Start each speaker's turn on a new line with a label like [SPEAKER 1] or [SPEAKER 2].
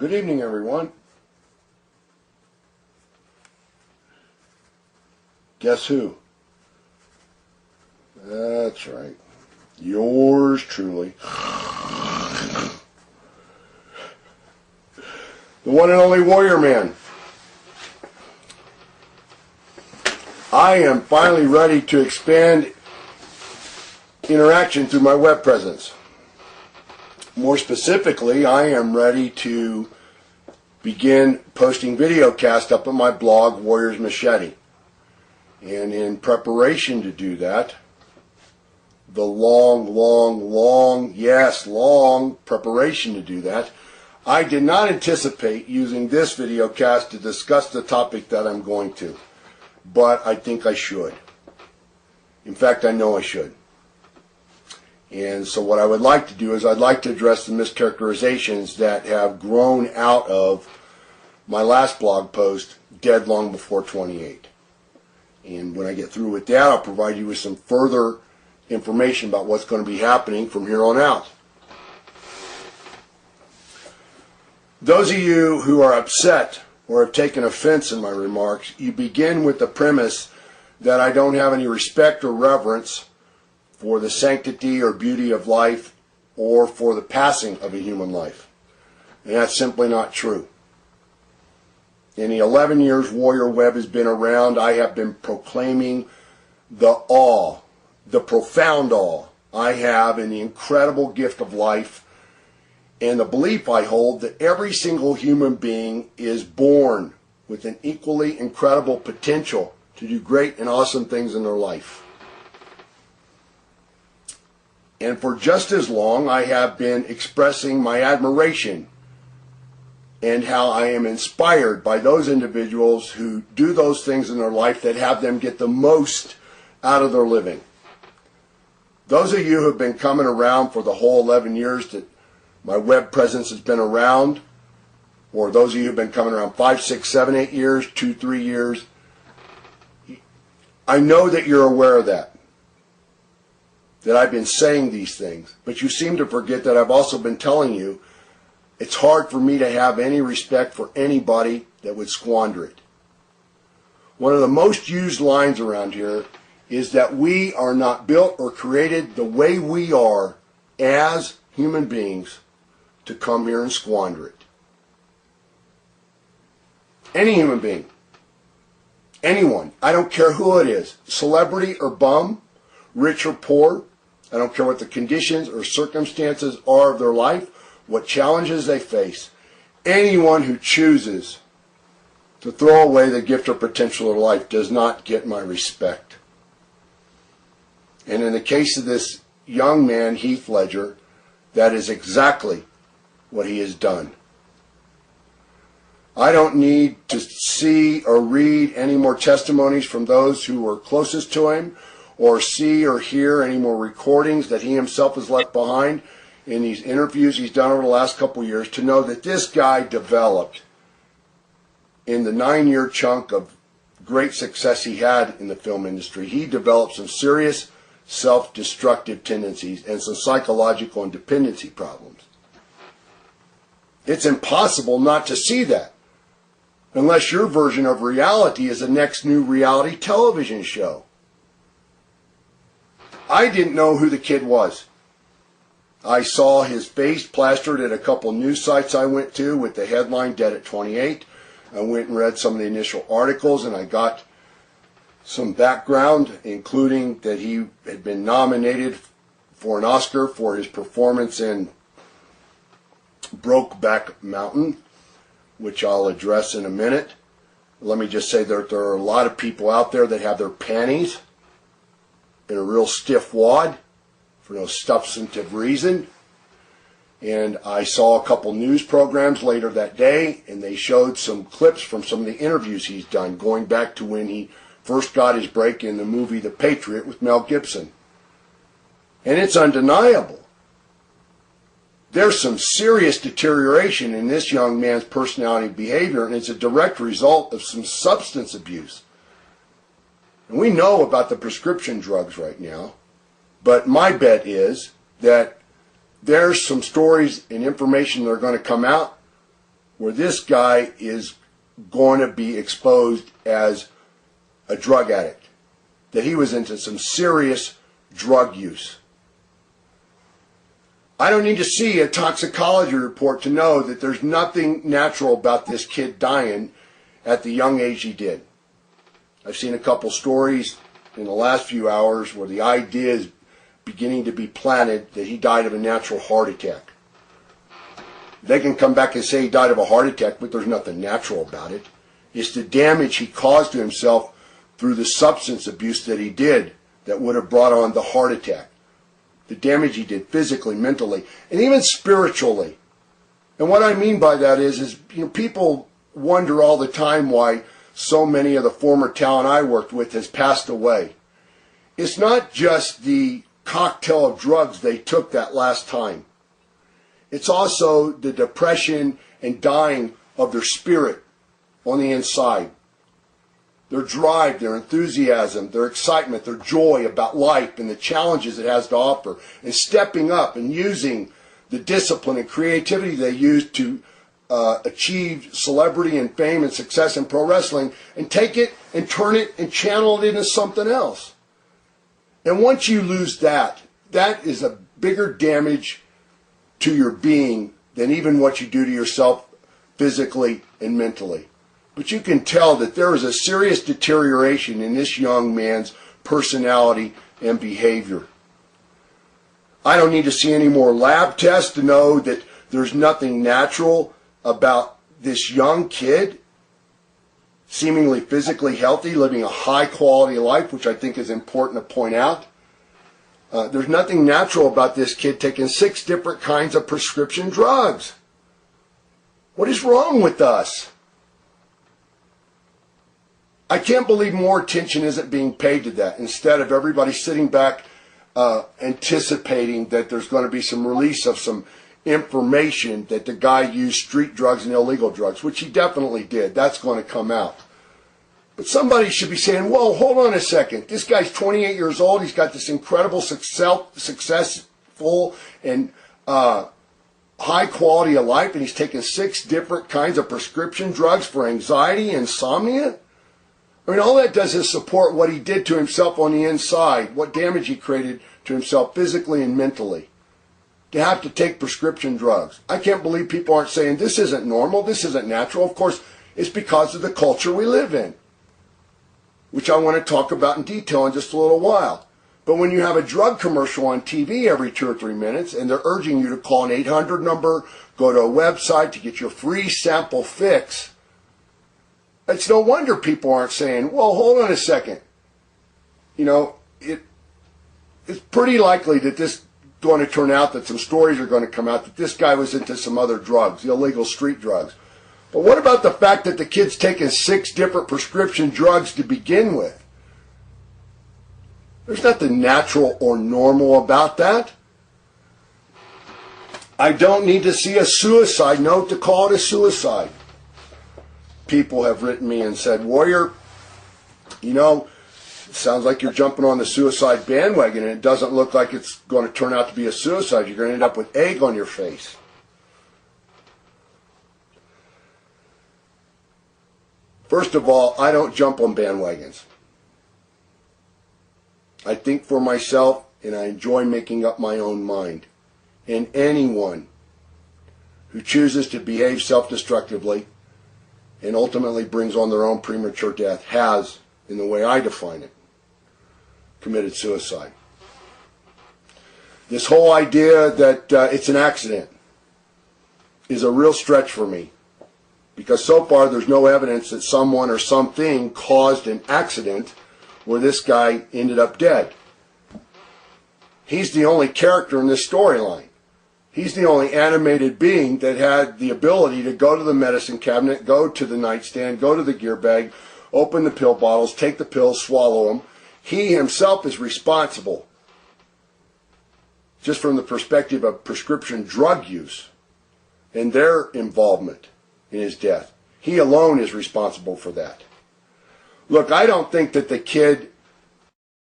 [SPEAKER 1] Good evening, everyone. Guess who? That's right. Yours truly. The one and only Warrior Man. I am finally ready to expand interaction through my web presence. More specifically, I am ready to begin posting video cast up on my blog, Warrior's Machete. And in preparation to do that, the long preparation to do that, I did not anticipate using this video cast to discuss the topic that I'm going to, but I think I should. In fact, I know I should. And so what I would like to do is I'd like to address the mischaracterizations that have grown out of my last blog post, Dead Long Before 28. And when I get through with that, I'll provide you with some further information about what's going to be happening from here on out. Those of you who are upset or have taken offense in my remarks, you begin with the premise that I don't have any respect or reverence for the sanctity or beauty of life or for the passing of a human life. And that's simply not true. In the 11 years Warrior Web has been around, I have been proclaiming the awe, the profound awe I have in the incredible gift of life and the belief I hold that every single human being is born with an equally incredible potential to do great and awesome things in their life. And for just as long, I have been expressing my admiration and how I am inspired by those individuals who do those things in their life that have them get the most out of their living. Those of you who have been coming around for the whole 11 years that my web presence has been around, or those of you who have been coming around 5, 6, 7, 8 years, 2, 3 years, I know that you're aware of that I've been saying these things, but you seem to forget that I've also been telling you it's hard for me to have any respect for anybody that would squander it. One of the most used lines around here is that we are not built or created the way we are as human beings to come here and squander it. Any human being, anyone, I don't care who it is, celebrity or bum, rich or poor, I don't care what the conditions or circumstances are of their life, what challenges they face. Anyone who chooses to throw away the gift or potential of life does not get my respect. And in the case of this young man, Heath Ledger, that is exactly what he has done. I don't need to see or read any more testimonies from those who were closest to him, or see or hear any more recordings that he himself has left behind in these interviews he's done over the last couple of years to know that this guy developed, in the 9-year chunk of great success he had in the film industry, he developed some serious self-destructive tendencies and some psychological and dependency problems. It's impossible not to see that unless your version of reality is the next new reality television show. I didn't know who the kid was. I saw his face plastered at a couple news sites I went to with the headline, Dead at 28. I went and read some of the initial articles, and I got some background, including that he had been nominated for an Oscar for his performance in Brokeback Mountain, which I'll address in a minute. Let me just say that there are a lot of people out there that have their panties in a real stiff wad for no substantive reason. And I saw a couple news programs later that day, and they showed some clips from some of the interviews he's done, going back to when he first got his break in the movie The Patriot with Mel Gibson. And it's undeniable. There's some serious deterioration in this young man's personality and behavior, and it's a direct result of some substance abuse. And we know about the prescription drugs right now, but my bet is that there's some stories and information that are going to come out where this guy is going to be exposed as a drug addict, that he was into some serious drug use. I don't need to see a toxicology report to know that there's nothing natural about this kid dying at the young age he did. I've seen a couple stories in the last few hours where the idea is beginning to be planted that he died of a natural heart attack. They can come back and say he died of a heart attack, but there's nothing natural about it. It's the damage he caused to himself through the substance abuse that he did that would have brought on the heart attack. The damage he did physically, mentally, and even spiritually. And what I mean by that is people wonder all the time why so many of the former talent I worked with has passed away. It's not just the cocktail of drugs they took that last time. It's also the depression and dying of their spirit on the inside. Their drive, their enthusiasm, their excitement, their joy about life and the challenges it has to offer, and stepping up and using the discipline and creativity they used to achieve celebrity and fame and success in pro wrestling, and take it and turn it and channel it into something else. And once you lose that, that is a bigger damage to your being than even what you do to yourself physically and mentally. But you can tell that there is a serious deterioration in this young man's personality and behavior. I don't need to see any more lab tests to know that there's nothing natural about this young kid, seemingly physically healthy, living a high quality life, which I think is important to point out. There's nothing natural about this kid taking 6 different kinds of prescription drugs. What is wrong with us? I can't believe more attention isn't being paid to that, instead of everybody sitting back anticipating that there's going to be some release of some information that the guy used street drugs and illegal drugs, which he definitely did. That's going to come out. But somebody should be saying, whoa, hold on a second. This guy's 28 years old. He's got this incredible successful and high quality of life, and he's taking 6 different kinds of prescription drugs for anxiety, insomnia. I mean, all that does is support what he did to himself on the inside, what damage he created to himself physically and mentally, to have to take prescription drugs. I can't believe people aren't saying this isn't normal, this isn't natural. Of course, it's because of the culture we live in, which I want to talk about in detail in just a little while. But when you have a drug commercial on TV every 2 or 3 minutes, and they're urging you to call an 800 number, go to a website to get your free sample fix, it's no wonder people aren't saying, well, hold on a second. It's pretty likely that this is going to turn out, that some stories are going to come out that this guy was into some other drugs, illegal street drugs. But what about the fact that the kid's taking 6 different prescription drugs to begin with? There's nothing natural or normal about that. I don't need to see a suicide note to call it a suicide. People have written me and said, Warrior, it sounds like you're jumping on the suicide bandwagon, and it doesn't look like it's going to turn out to be a suicide. You're going to end up with egg on your face. First of all, I don't jump on bandwagons. I think for myself, and I enjoy making up my own mind. And anyone who chooses to behave self-destructively and ultimately brings on their own premature death has, in the way I define it, committed suicide. This whole idea that it's an accident is a real stretch for me, because so far there's no evidence that someone or something caused an accident where this guy ended up dead. He's the only character in this storyline. He's the only animated being that had the ability to go to the medicine cabinet, go to the nightstand, go to the gear bag, open the pill bottles, take the pills, swallow them. He himself is responsible, just from the perspective of prescription drug use and their involvement in his death. He alone is responsible for that. Look, I don't think that the kid